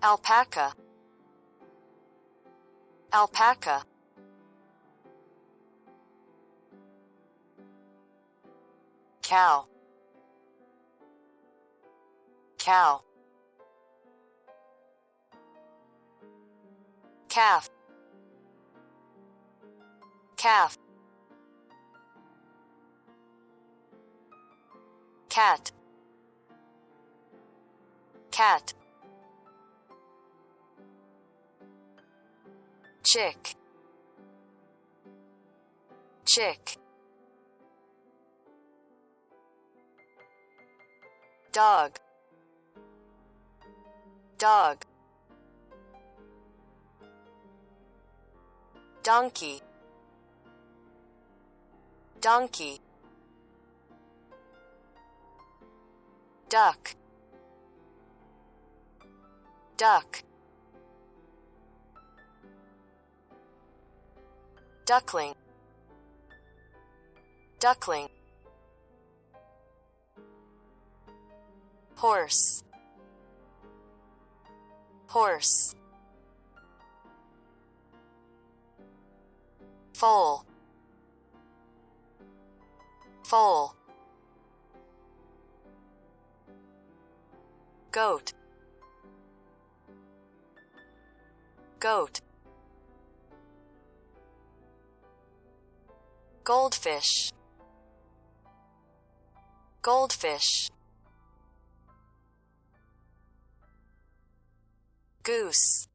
alpaca, alpaca, cow, cow, calf, calf, cat, cat, chick, chick, dog, dog, donkey, donkey, duck, duck, duckling, duckling, horse, horse, foal, foal, goat, goat, goldfish, goldfish, goose,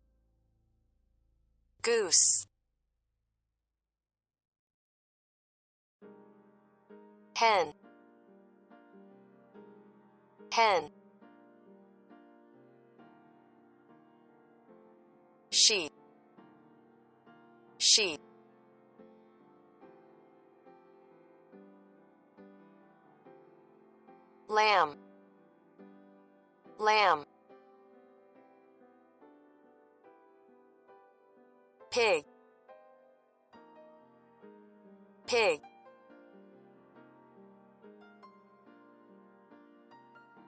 goose, hen, hen, sheep, sheep, lamb, lamb, pig, pig,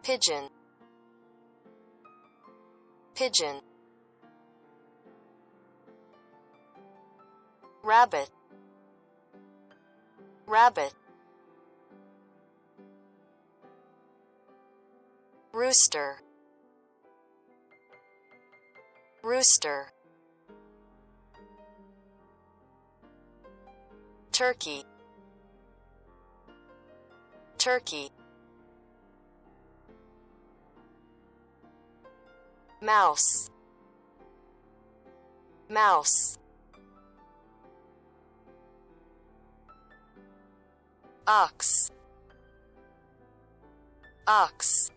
pigeon, pigeon, rabbit, rabbit, rooster, rooster, turkey, turkey, mouse, mouse, ox, ox,